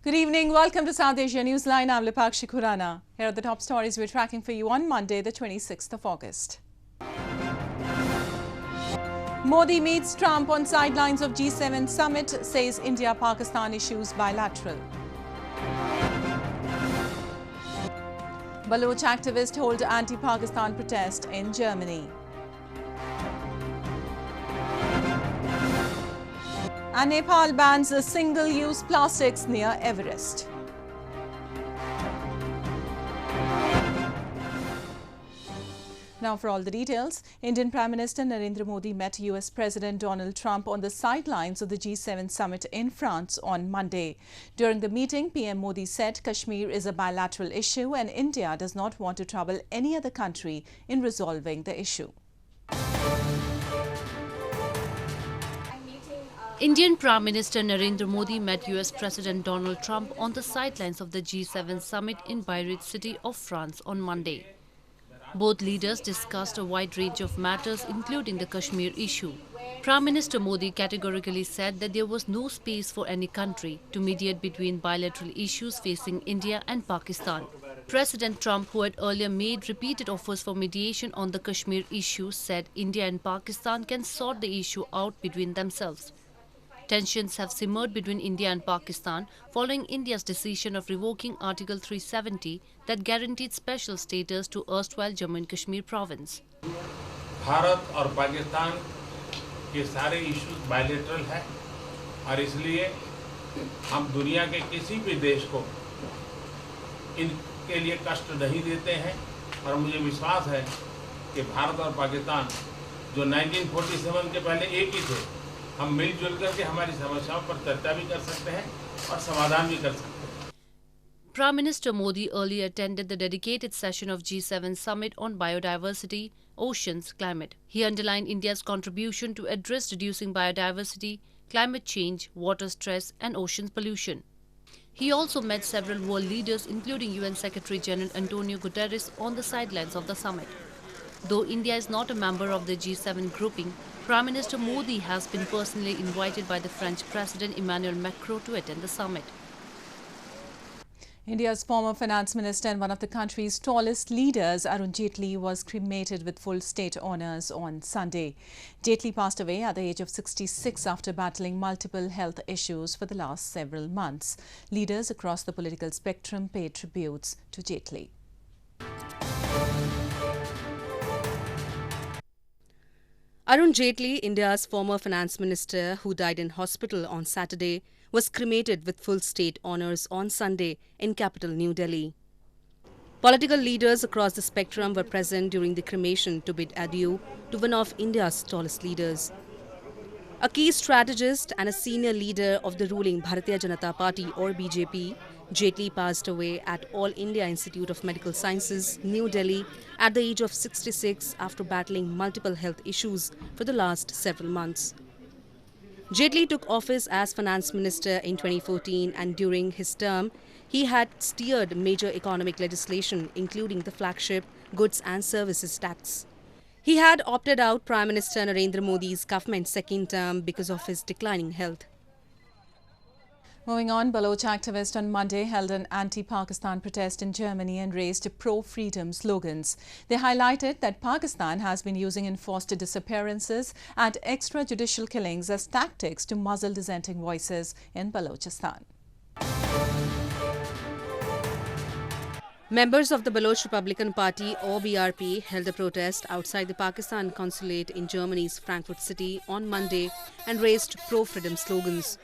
Good evening. Welcome to South Asia Newsline. I'm Lipakshi Khurana. Here are the top stories we're tracking for you on Monday, the 26th of August. Modi meets Trump on sidelines of G7 summit, says India-Pakistan issues bilateral. Baloch activist hold anti-Pakistan protest in Germany. And Nepal bans single-use plastics near Everest. Now for all the details, Indian Prime Minister Narendra Modi met US President Donald Trump on the sidelines of the G7 summit in France on Monday. During the meeting, PM Modi said Kashmir is a bilateral issue and India does not want to trouble any other country in resolving the issue. Indian Prime Minister Narendra Modi met US President Donald Trump on the sidelines of the G7 summit in Beirut city of France on Monday. Both leaders discussed a wide range of matters, including the Kashmir issue. Prime Minister Modi categorically said that there was no space for any country to mediate between bilateral issues facing India and Pakistan. President Trump, who had earlier made repeated offers for mediation on the Kashmir issue, said India and Pakistan can sort the issue out between themselves. Tensions have simmered between India and Pakistan following India's decision of revoking Article 370 that guaranteed special status to erstwhile Jammu and Kashmir province. Bharat और पाकिस्तान के सारे issues bilateral है और इसलिए हम दुनिया के किसी भी देश को इनके लिए कष्ट नहीं देते हैं और मुझे विश्वास है कि भारत और पाकिस्तान जो 1947 के पहले एक ही थे, हम मिलजुल करके हमारी समस्याओं पर चर्चा भी कर सकते हैं और समाधान भी कर सकते हैं. Prime Minister Modi earlier attended the dedicated session of G7 summit on biodiversity, oceans, climate. He underlined India's contribution to address reducing biodiversity, climate change, water stress and ocean pollution. He also met several world leaders including UN Secretary General Antonio Guterres on the sidelines of the summit. Though India is not a member of the G7 grouping, Prime Minister Modi has been personally invited by the French President Emmanuel Macron to attend the summit. India's former finance minister and one of the country's tallest leaders, Arun Jaitley, was cremated with full state honours on Sunday. Jaitley passed away at the age of 66 after battling multiple health issues for the last several months. Leaders across the political spectrum paid tributes to Jaitley. Arun Jaitley, India's former finance minister who died in hospital on Saturday, was cremated with full state honours on Sunday in capital New Delhi. Political leaders across the spectrum were present during the cremation to bid adieu to one of India's tallest leaders. A key strategist and a senior leader of the ruling Bharatiya Janata Party or BJP, Jaitley passed away at All India Institute of Medical Sciences, New Delhi, at the age of 66 after battling multiple health issues for the last several months. Jaitley took office as finance minister in 2014 and during his term, he had steered major economic legislation including the flagship Goods and Services Tax. He had opted out Prime Minister Narendra Modi's government's second term because of his declining health. Moving on, Baloch activists on Monday held an anti-Pakistan protest in Germany and raised pro-freedom slogans. They highlighted that Pakistan has been using enforced disappearances and extrajudicial killings as tactics to muzzle dissenting voices in Balochistan. Members of the Baloch Republican Party or BRP held a protest outside the Pakistan consulate in Germany's Frankfurt city on Monday and raised pro-freedom slogans.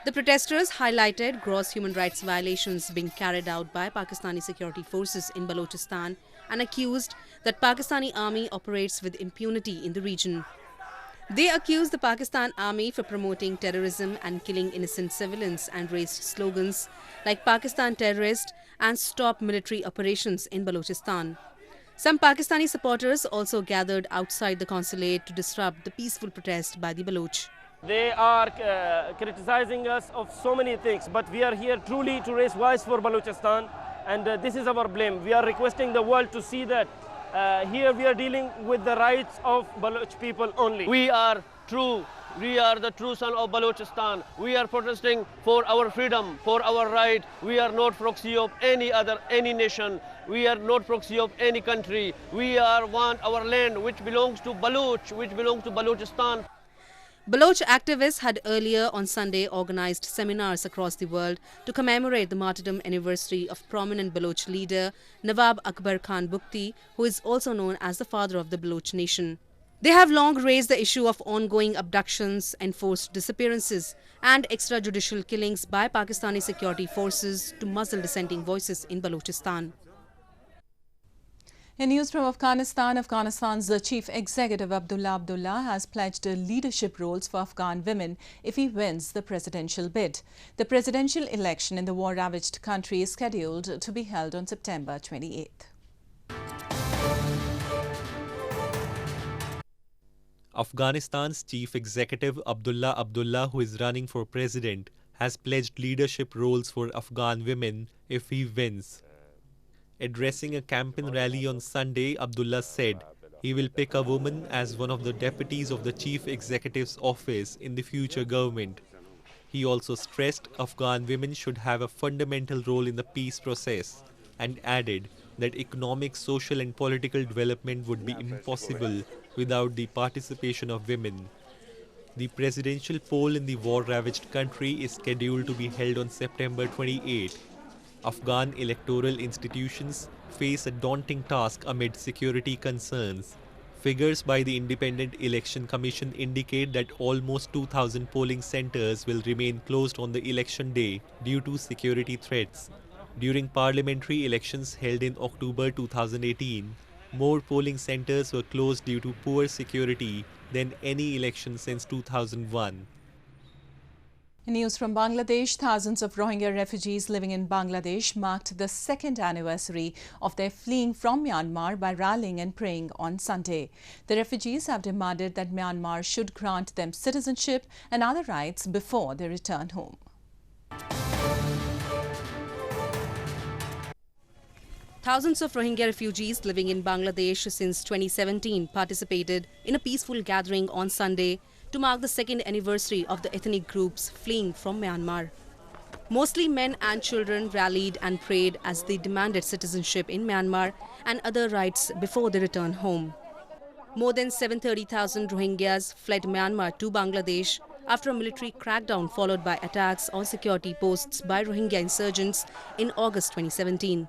The protesters highlighted gross human rights violations being carried out by Pakistani security forces in Balochistan and accused that Pakistani army operates with impunity in the region. They accused the Pakistan army for promoting terrorism and killing innocent civilians and raised slogans like Pakistan terrorist and stop military operations in Balochistan. Some Pakistani supporters also gathered outside the consulate to disrupt the peaceful protest by the Baloch. They are criticizing us of so many things, but we are here truly to raise voice for Balochistan, and this is our blame. We are requesting the world to see that here we are dealing with the rights of Baloch people only. We are true We are the true son of Balochistan. We are protesting for our freedom, for our right. We are not proxy of any nation. We are not proxy of any country. We want our land, which belongs to Baloch, which belongs to Balochistan. Baloch activists had earlier on Sunday organized seminars across the world to commemorate the martyrdom anniversary of prominent Baloch leader Nawab Akbar Khan Bukti, who is also known as the father of the Baloch nation. They have long raised the issue of ongoing abductions, enforced disappearances and extrajudicial killings by Pakistani security forces to muzzle dissenting voices in Balochistan. In news from Afghanistan, Afghanistan's Chief Executive Abdullah has pledged leadership roles for Afghan women if he wins the presidential bid. The presidential election in the war-ravaged country is scheduled to be held on September 28th. Afghanistan's Chief Executive Abdullah, who is running for president, has pledged leadership roles for Afghan women if he wins. Addressing a campaign rally on Sunday, Abdullah said he will pick a woman as one of the deputies of the Chief Executive's office in the future government. He also stressed Afghan women should have a fundamental role in the peace process and added that economic, social and political development would be impossible without the participation of women. The presidential poll in the war-ravaged country is scheduled to be held on September 28. Afghan electoral institutions face a daunting task amid security concerns. Figures by the Independent Election Commission indicate that almost 2,000 polling centers will remain closed on the election day due to security threats. During parliamentary elections held in October 2018, more polling centers were closed due to poor security than any election since 2001. In news from Bangladesh, thousands of Rohingya refugees living in Bangladesh marked the second anniversary of their fleeing from Myanmar by rallying and praying on Sunday. The refugees have demanded that Myanmar should grant them citizenship and other rights before they return home. Thousands of Rohingya refugees living in Bangladesh since 2017 participated in a peaceful gathering on Sunday to mark the second anniversary of the ethnic groups fleeing from Myanmar. Mostly men and children rallied and prayed as they demanded citizenship in Myanmar and other rights before they return home. More than 730,000 Rohingyas fled Myanmar to Bangladesh after a military crackdown followed by attacks on security posts by Rohingya insurgents in August 2017.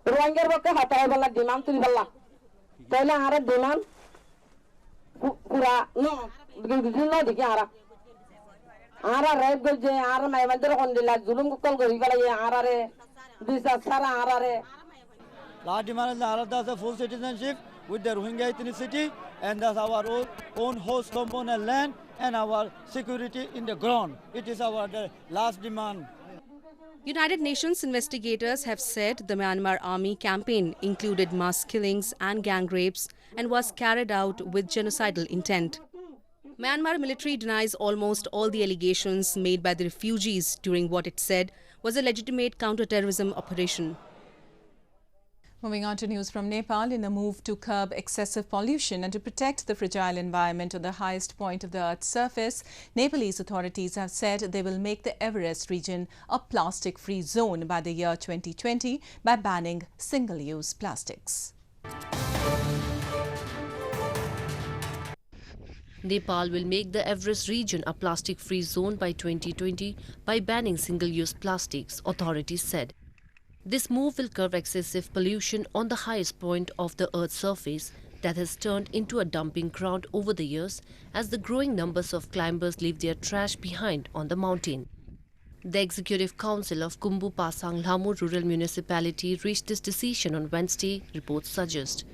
Rohingya bokke hatai bala demand tuli bala tole ara demand pura no no dikhe ara raib go je ara mai mandir kondila zulum ko go higala ye ara re disa sara ara re la demand is ara da full citizenship with the Rohingya ethnicity and that's our own host component land and our security in the ground. It is our last demand. United Nations investigators have said the Myanmar army campaign included mass killings and gang rapes and was carried out with genocidal intent. Myanmar military denies almost all the allegations made by the refugees during what it said was a legitimate counter-terrorism operation. Moving on to news from Nepal, in a move to curb excessive pollution and to protect the fragile environment on the highest point of the Earth's surface, Nepalese authorities have said they will make the Everest region a plastic-free zone by the year 2020 by banning single-use plastics. Nepal will make the Everest region a plastic-free zone by 2020 by banning single-use plastics, authorities said. This move will curb excessive pollution on the highest point of the Earth's surface that has turned into a dumping ground over the years as the growing numbers of climbers leave their trash behind on the mountain. The Executive Council of Kumbu Pasang Lamu Rural Municipality reached this decision on Wednesday, reports suggest.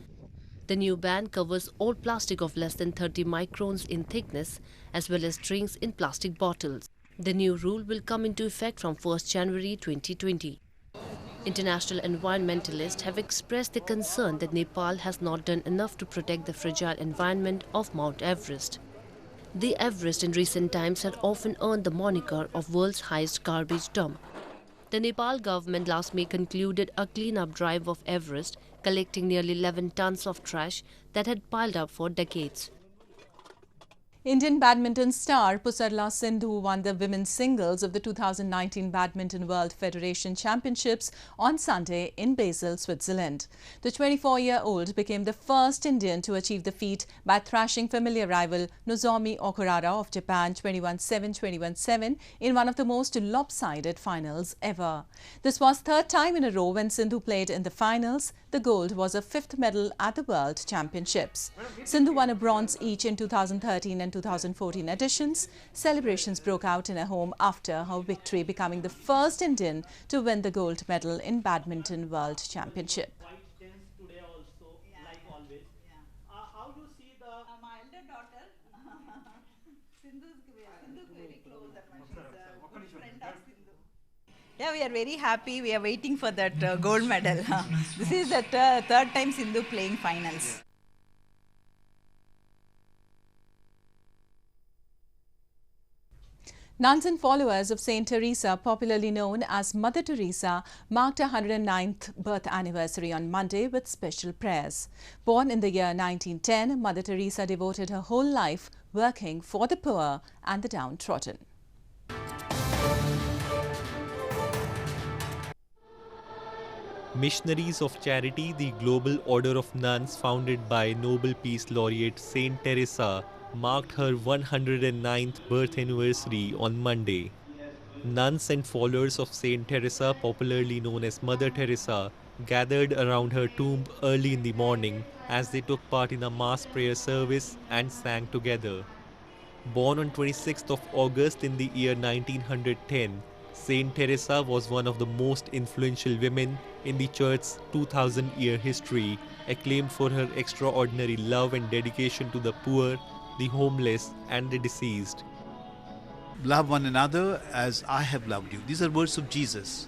The new ban covers all plastic of less than 30 microns in thickness as well as drinks in plastic bottles. The new rule will come into effect from 1st January 2020. International environmentalists have expressed their concern that Nepal has not done enough to protect the fragile environment of Mount Everest. The Everest in recent times had often earned the moniker of world's highest garbage dump. The Nepal government last May concluded a clean-up drive of Everest collecting nearly 11 tons of trash that had piled up for decades. Indian badminton star Pusarla Sindhu won the women's singles of the 2019 Badminton World Federation Championships on Sunday in Basel, Switzerland. The 24-year-old became the first Indian to achieve the feat by thrashing familiar rival Nozomi Okurara of Japan 21-7, 21-7 in one of the most lopsided finals ever. This was third time in a row when Sindhu played in the finals. The gold was a fifth medal at the World Championships. Sindhu won a bronze each in 2013 and 2014 editions. Celebrations broke out in her home after her victory, becoming the first Indian to win the gold medal in Badminton World Championship. How you see the my elder daughter Sindhu's very close and she's a good friend of Sindhu. Yeah, we are very happy. We are waiting for that gold medal. This is the third time Sindhu playing finals. Nuns and followers of Saint Teresa, popularly known as Mother Teresa, marked her 109th birth anniversary on Monday with special prayers. Born in the year 1910, Mother Teresa devoted her whole life working for the poor and the downtrodden. Missionaries of Charity, the global order of nuns founded by Nobel Peace Laureate Saint Teresa, marked her 109th birth anniversary on Monday. Nuns and followers of Saint Teresa, popularly known as Mother Teresa, gathered around her tomb early in the morning as they took part in a mass prayer service and sang together. Born on 26th of August in the year 1910, Saint Teresa was one of the most influential women in the Church's 2000-year history, acclaimed for her extraordinary love and dedication to the poor, the homeless and the deceased. Love one another as I have loved you. These are words of Jesus.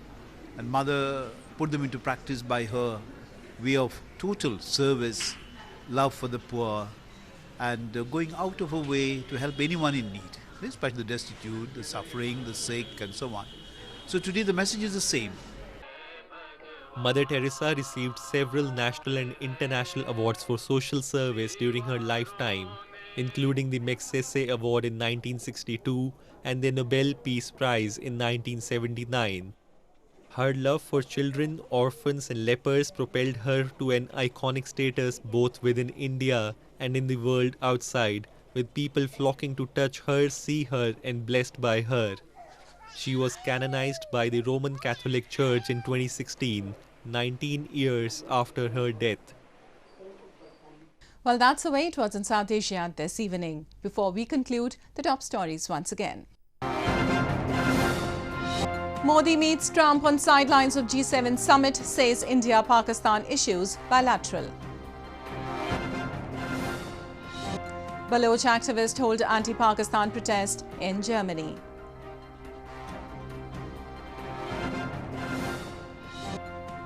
And Mother put them into practice by her way of total service, love for the poor, and going out of her way to help anyone in need, especially the destitute, the suffering, the sick, and so on. So today the message is the same. Mother Teresa received several national and international awards for social service during her lifetime, including the Magsaysay Award in 1962 and the Nobel Peace Prize in 1979. Her love for children, orphans and lepers propelled her to an iconic status both within India and in the world outside, with people flocking to touch her, see her and blessed by her. She was canonized by the Roman Catholic Church in 2016, 19 years after her death. Well, that's the way it was in South Asia this evening. Before we conclude, the top stories once again. Modi meets Trump on sidelines of G7 summit, says India-Pakistan issues bilateral. Baloch activist hold anti-Pakistan protest in Germany.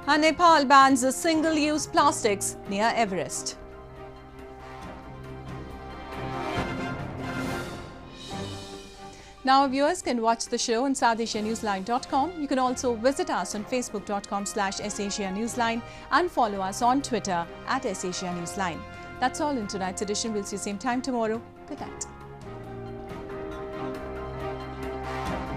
And Nepal bans single-use plastics near Everest. Now viewers can watch the show on SouthAsiaNewsline.com. You can also visit us on Facebook.com/SAsiaNewsline and follow us on Twitter @SAsiaNewsline. That's all in tonight's edition. We'll see you same time tomorrow. Good night.